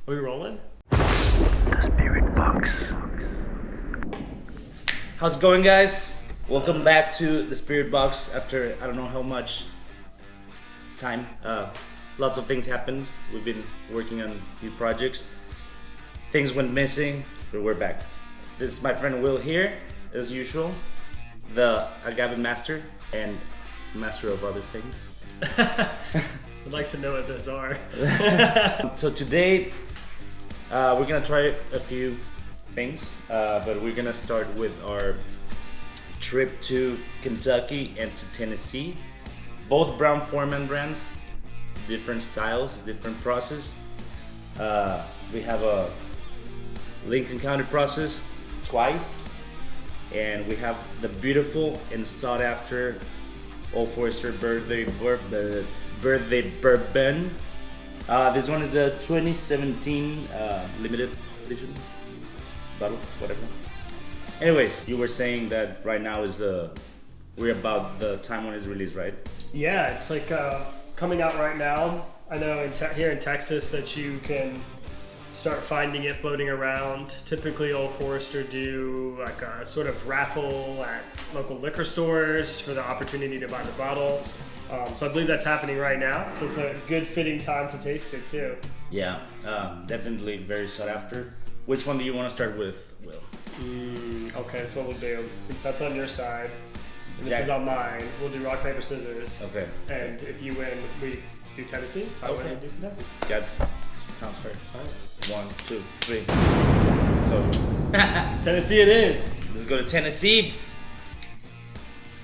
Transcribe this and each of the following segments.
Are we rolling? The Spirit Box. How's it going, guys? Welcome back to the Spirit Box after I don't know how much time. Lots of things happened. We've been working on a few projects. Things went missing, but we're back. This is my friend Will here, as usual, the agave master and master of other things. I'd like to know what those are. So today, we're gonna try a few things, but we're gonna start with our trip to Kentucky and to Tennessee. Both Brown Forman brands, different styles, different process. We have a Lincoln County process twice, and we have the beautiful and sought after Old Forester Birthday Bourbon. This one is a 2017 limited edition bottle, whatever. Anyways, you were saying that right now is we're about the time when it's released, right? Yeah, it's like coming out right now. I know here in Texas that you can start finding it floating around. Typically, Old Forester do like a sort of raffle at local liquor stores for the opportunity to buy the bottle. So I believe that's happening right now. So it's a good fitting time to taste it too. Yeah, definitely very sought after. Which one do you want to start with, Will? Okay, so what we'll do, since that's on your side, and this Jack. is on mine, we'll do rock, paper, scissors. Okay. And if you win, we do Tennessee. If I win, we do Kentucky. That's sounds fair. All right. 1, 2, 3. So Tennessee it is. let's go to Tennessee.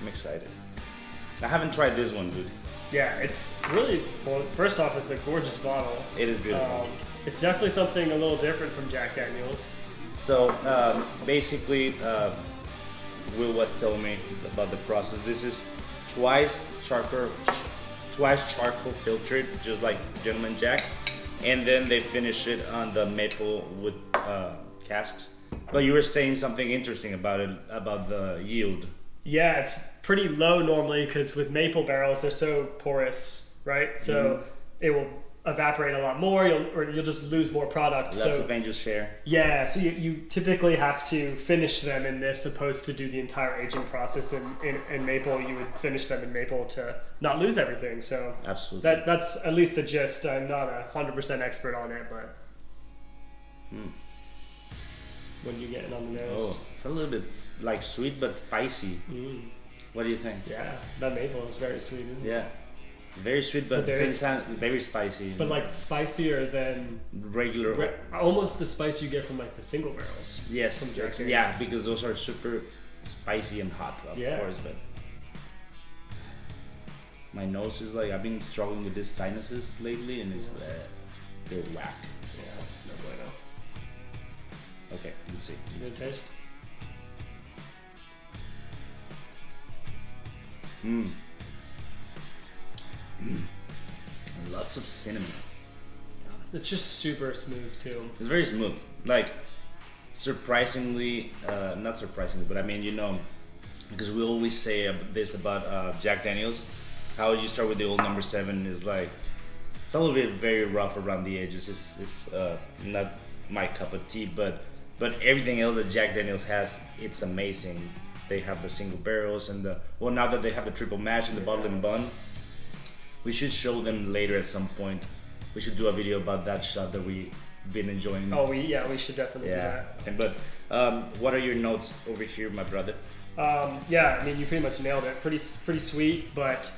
I'm excited. I haven't tried this one, dude. Yeah, it's really, well, first off, it's a gorgeous bottle. It is beautiful. It's definitely something a little different from Jack Daniels. So basically, Will was telling me about the process. This is twice charcoal filtered, just like Gentleman Jack, and then they finish it on the maple wood casks. But you were saying something interesting about it, about the yield. Yeah, it's pretty low normally because with maple barrels, they're so porous, right? So it will evaporate a lot more, you'll just lose more product. Lots of angel share. Yeah, so you typically have to finish them in this opposed to do the entire aging process in maple. You would finish them in maple to not lose everything. So Absolutely. that's at least the gist. I'm not 100% expert on it, but when you getting on the nose? Oh, it's a little bit like sweet but spicy. What do you think? Yeah, that maple is very sweet, isn't it? Yeah. Very sweet, but at the same time, very spicy. But like spicier than regular. Almost the spice you get from like the single barrels. Yes. From Jack Daniels. Yeah, because those are super spicy and hot, of course. But my nose is like, I've been struggling with these sinuses lately, and it's they're whack. Yeah, it's no bueno. Okay, let's see. Good taste. Lots of cinnamon. It's just super smooth too. It's very smooth. Like, surprisingly, not surprisingly, but I mean, because we always say this about Jack Daniels, how you start with the old number 7 is like, it's a little bit very rough around the edges. It's not my cup of tea, but everything else that Jack Daniels has, it's amazing. They have the single barrels and now that they have the triple mash and the bottle and bun, we should show them later at some point. We should do a video about that shot that we've been enjoying. Oh, we should definitely do that. But what are your notes over here, my brother? Yeah, I mean, you pretty much nailed it. Pretty sweet, but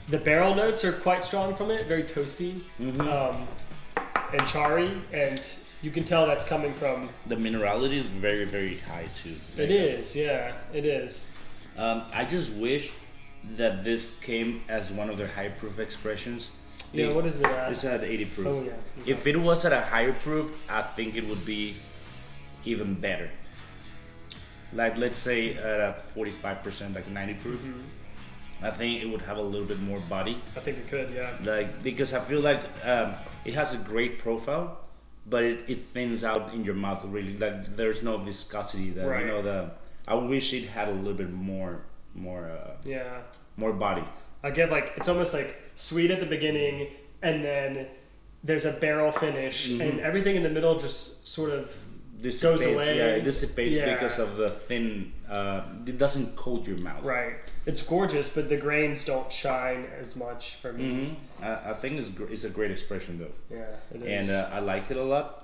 the barrel notes are quite strong from it. Very toasty, and charry, and you can tell that's coming from... The minerality is very, very high too. It is, yeah, it is. I just wish that this came as one of their high proof expressions. Yeah, what is it at? It's at 80 proof. Oh, yeah. Okay. If it was at a higher proof, I think it would be even better. Like, let's say at a 45%, like 90 proof. I think it would have a little bit more body. I think it could, yeah. Like, because I feel like it has a great profile, but it thins out in your mouth really. Like, there's no viscosity that Right. I wish it had a little bit more body. I get like, it's almost like sweet at the beginning, and then there's a barrel finish, and everything in the middle just sort of dissipates, goes away. Yeah, it dissipates Yeah. because of the thin. It doesn't coat your mouth. Right. It's gorgeous, but the grains don't shine as much for me. I think it's a great expression though. Yeah, it is. And I like it a lot.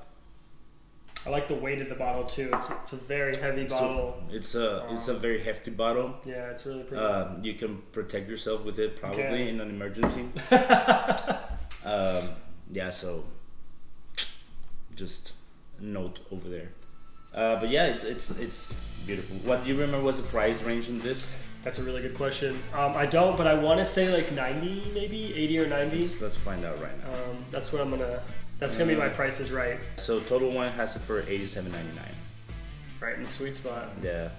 I like the weight of the bottle too. It's a very heavy bottle. So it's a very hefty bottle. Yeah, it's really pretty. You can protect yourself with it probably Okay. in an emergency. Yeah, so just note over there. But yeah, it's beautiful. What do you remember was the price range in this? That's a really good question. I don't, but I want to say like 90, maybe 80 or 90. Let's find out right now. That's what I'm gonna. That's gonna be my Price is Right. So Total Wine has it for $87.99. Right in the sweet spot. Yeah,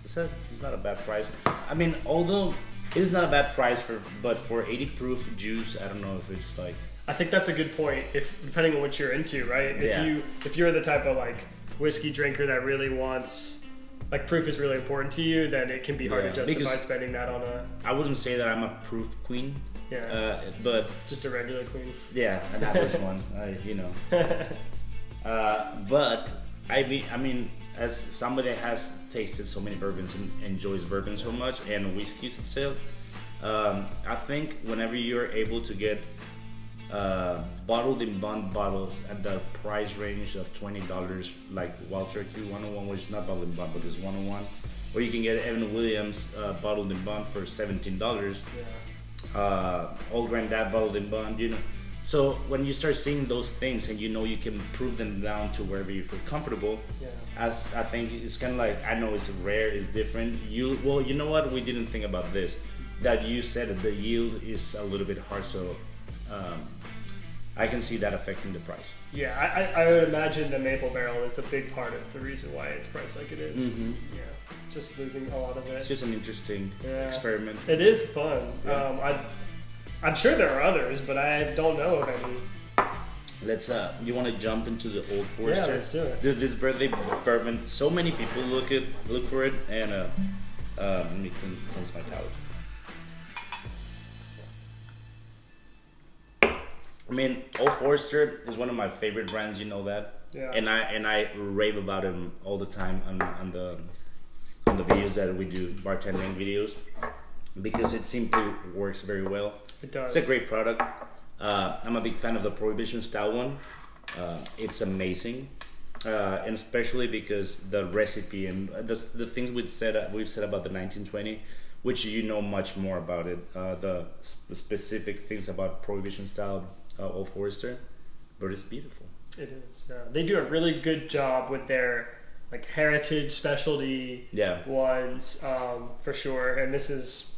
it's not a bad price. I mean, although it's not a bad price but for 80 proof juice, I don't know if it's like. I think that's a good point. If depending on what you're into, right? If you're the type of like whiskey drinker that really wants like proof is really important to you, then it can be hard to justify spending that on a. I wouldn't say that I'm a proof queen. Yeah. But just a regular queen. Yeah, an average one. But I mean, as somebody that has tasted so many bourbons and enjoys bourbon so much and whiskeys itself, I think whenever you're able to get bottled in bond bottles at the price range of $20, like Wild Turkey 101, which is not bottled in bond but is 101, or you can get Evan Williams bottled in bond for $17. Yeah. Old Grandad bottled in bond, So when you start seeing those things and you can prove them down to wherever you feel comfortable, as I think it's kind of like, I know it's rare, it's different. You know what? We didn't think about this. That you said that the yield is a little bit hard, so I can see that affecting the price. Yeah, I would imagine the maple barrel is a big part of the reason why it's priced like it is. Yeah, just losing a lot of it. It's just an interesting experiment. It is fun. Yeah. I'm sure there are others, but I don't know of any. Let's. You want to jump into the Old Forester? Yeah, let's do it. This birthday bourbon. So many people look for it, and let me cleanse my palate. I mean, Old Forester is one of my favorite brands. You know that. Yeah. And I rave about him all the time on the videos that we do, bartending videos, because it simply works very well. It does. It's a great product. I'm a big fan of the Prohibition style one. It's amazing, and especially because the recipe and the things we've said about the 1920, which you know much more about it. The specific things about Prohibition style Old Forester, but it's beautiful. It is. Yeah. They do a really good job with their like heritage specialty ones, for sure. And this is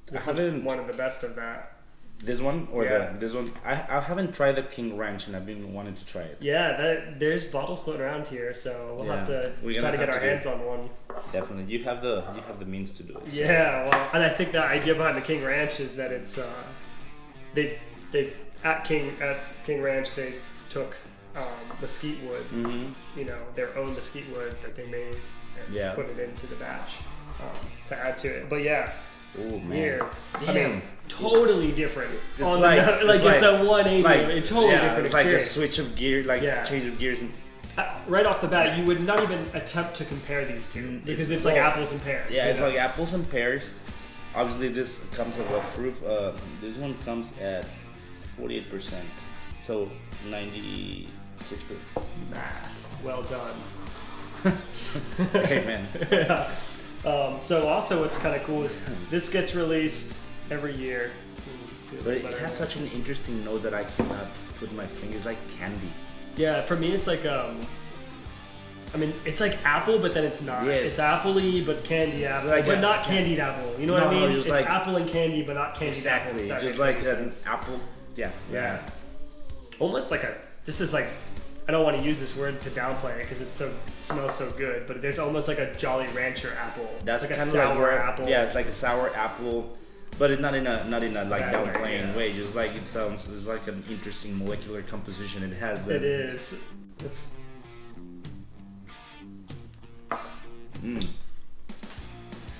one of the best of that. This one or this one? I haven't tried the King Ranch, and I've been wanting to try it. Yeah, there's bottles floating around here, so we'll have to try to get our hands on one. Definitely, you have the means to do it. So. Yeah, well, and I think the idea behind the King Ranch is that it's they at King Ranch they took mesquite wood, their own mesquite wood that they made and put it into the batch to add to it. But yeah. Oh man! Here, I mean, totally different. It's it's a 180. It's totally different it's experience. like a switch of gear, change of gears. And right off the bat, you would not even attempt to compare these two because it's like apples and pears. Yeah, it's like apples and pears. Obviously, this comes at what proof? This one comes at 48%, so 96 proof. Math, well done. Hey man. Yeah. So also what's kind of cool is this gets released every year. But it has such an interesting nose that I cannot put my fingers, like candy. Yeah, for me it's like it's like apple, but then it's not. Yes. It's apple-y, but candy apple, but not candied apple. You know what I mean? It's like apple and candy, but not candied apple. Exactly, just like an apple. Yeah. Yeah. Almost like this is like, I don't want to use this word to downplay it because it smells so good, but there's almost like a Jolly Rancher apple. That's like kind a of sour apple. Yeah, it's like a sour apple, but it's not in a like downplaying way. Just like it's like an interesting molecular composition. It has. It is. It's.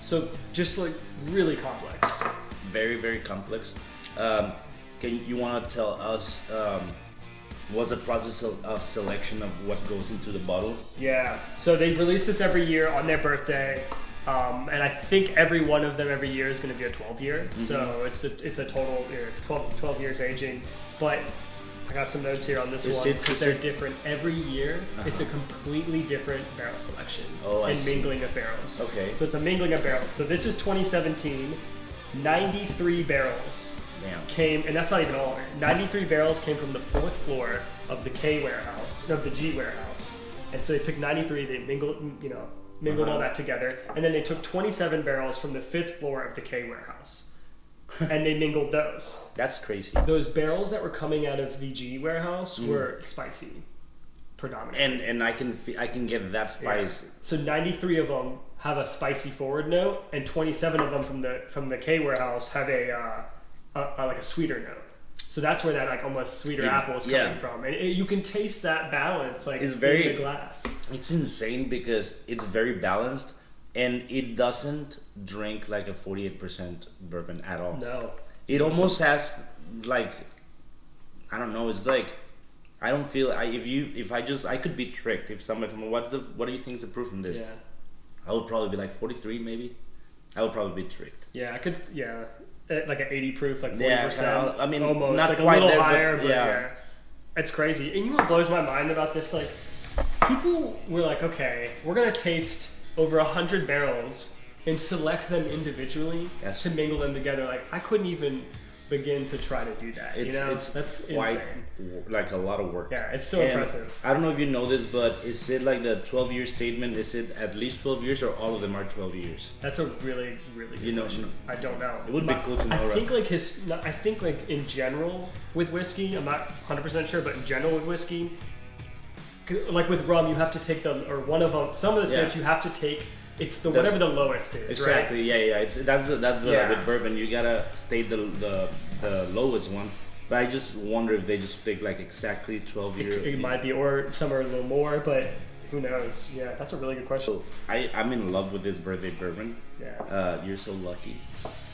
So just like really complex. Very very complex. You want to tell us What's the process of selection of what goes into the bottle? Yeah. So they release this every year on their birthday. And I think every one of them every year is going to be a 12 year. So it's a total 12 years aging. But I got some notes here on this one because they're different every year. It's a completely different barrel selection and mingling of barrels. Okay. So it's a mingling of barrels. So this is 2017. 93 barrels came, and that's not even all. 93 barrels came from the 4th floor of the G warehouse. And so they picked 93. They mingled all that together, and then they took 27 barrels from the 5th floor of the K warehouse, and they mingled those. That's crazy. Those barrels that were coming out of the G warehouse were spicy, predominantly. And I can get that spice. Yeah. So 93 of them have a spicy forward note, and 27 of them from the K warehouse have a like a sweeter note. So that's where that like almost sweeter apple is coming from, and you can taste that balance like in the glass. It's insane because it's very balanced, and it doesn't drink like a 48% bourbon at all. No, it almost has like, I don't know. It's like I don't feel I could be tricked if somebody told me what do you think is the proof in this? Yeah, I would probably be like 43 maybe. I would probably be tricked. Yeah, I could. Yeah. Like an 80 proof, like 40%. Yeah, I mean, almost not like quite a little there, higher, but yeah, it's crazy. And you know what blows my mind about this? Like, people were like, okay, we're gonna taste over 100 barrels and select them individually to mingle them together. Like, I couldn't even begin to try to do that. That's quite insane. Like a lot of work. Yeah, it's so impressive. I don't know if you know this, but is it like the 12-year statement? Is it at least 12 years, or all of them are 12 years? That's a really, really good question. I don't know. It would be cool to know. I think like in general with whiskey, I'm not 100% sure, but in general with whiskey, like with rum, you have to take one of them. Some of the states you have to take. It's whatever the lowest is, exactly, right? Yeah. That's with bourbon, you gotta state the lowest one. But I just wonder if they just pick like exactly 12 years. It might be, or some are a little more, but who knows? Yeah, that's a really good question. So I'm in love with this birthday bourbon. Yeah. You're so lucky.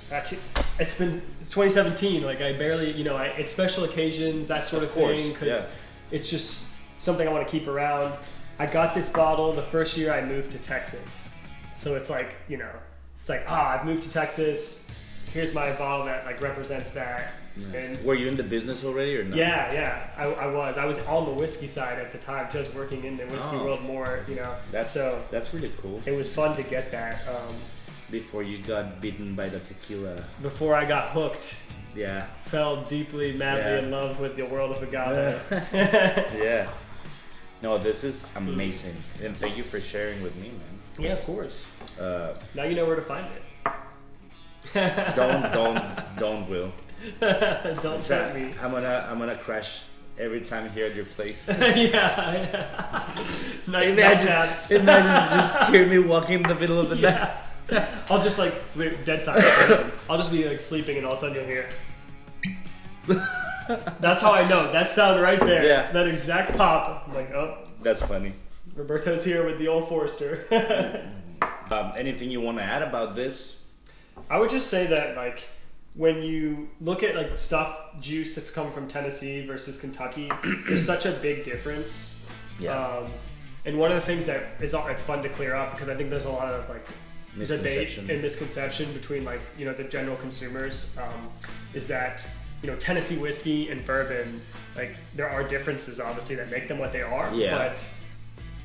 It's 2017. Like I barely, it's special occasions, that sort of thing, because it's just something I want to keep around. I got this bottle the first year I moved to Texas. So it's like, I've moved to Texas. Here's my bottle that like represents that. Nice. And were you in the business already or not? Yeah. I was on the whiskey side at the time. Too. I was working in the whiskey world more, That's really cool. It was fun to get that. Before you got bitten by the tequila. Before I got hooked. Yeah. Fell deeply, madly in love with the world of agave. Yeah. No, this is amazing, and thank you for sharing with me, man. Yeah, of course. Now you know where to find it. Don't, Will. Don't tempt me. I'm gonna crash every time here at your place. Yeah. Imagine just hear me walking in the middle of the night. I'll just dead silent. I'll just be like sleeping, and all of a sudden you'll hear. That's how I know. That sound right there. Yeah. That exact pop. I'm like, oh. That's funny. Roberto's here with the Old Forester. Anything you want to add about this? I would just say that when you look at juice that's come from Tennessee versus Kentucky, there's such a big difference. Yeah. And one of the things that it's fun to clear up, because I think there's a lot of debate and misconception between the general consumers, is that Tennessee whiskey and bourbon, there are differences obviously that make them what they are. Yeah.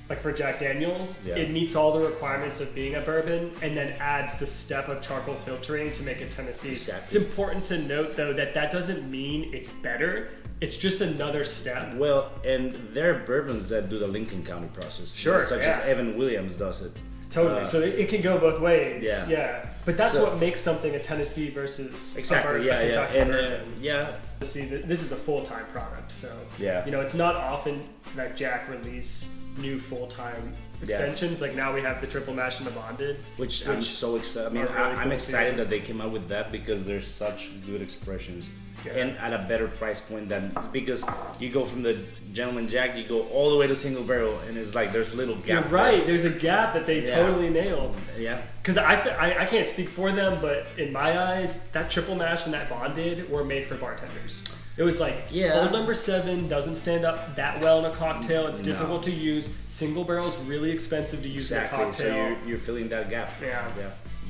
But for Jack Daniel's, it meets all the requirements of being a bourbon, and then adds the step of charcoal filtering to make it Tennessee. Exactly. It's important to note though that doesn't mean it's better. It's just another step. Well, and there are bourbons that do the Lincoln County process. Sure. Such as Evan Williams does it. Totally. So it can go both ways. Yeah. But that's what makes something a Tennessee versus a Kentucky bourbon. See, this is a full-time product, so it's not often that Jack release new full-time extensions. Like now we have the triple mash and the bonded, which I'm so excited. I mean, I'm excited that they came out with that because they're such good expressions. And at a better price point because you go from the Gentleman Jack, you go all the way to single barrel, and it's there's a little gap. You're right. There's a gap that they totally nailed. Yeah. Because I can't speak for them, but in my eyes, that triple mash and that bonded were made for bartenders. It was like, Old Number 7 doesn't stand up that well in a cocktail. It's difficult to use. Single barrel's really expensive to use in a cocktail. So you're filling that gap. Yeah.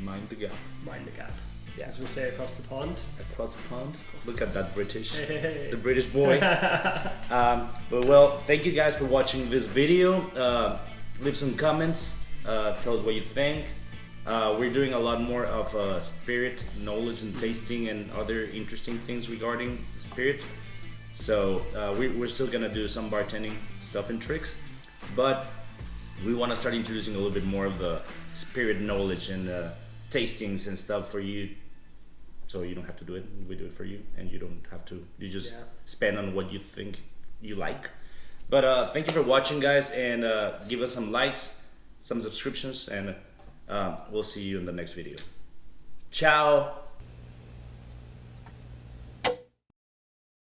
Mind the gap. Mind the gap. Yeah. As we say across the pond. Across the pond. Look at that British. Hey. The British boy. But well, thank you guys for watching this video. Leave some comments. Tell us what you think. We're doing a lot more of spirit knowledge and tasting and other interesting things regarding spirit. So we're still gonna do some bartending stuff and tricks, but we want to start introducing a little bit more of the spirit knowledge and tastings and stuff for you. So you don't have to do it. We do it for you, and you don't have to. You just spend on what you think you like. But thank you for watching, guys, and give us some likes, some subscriptions, and we'll see you in the next video. Ciao.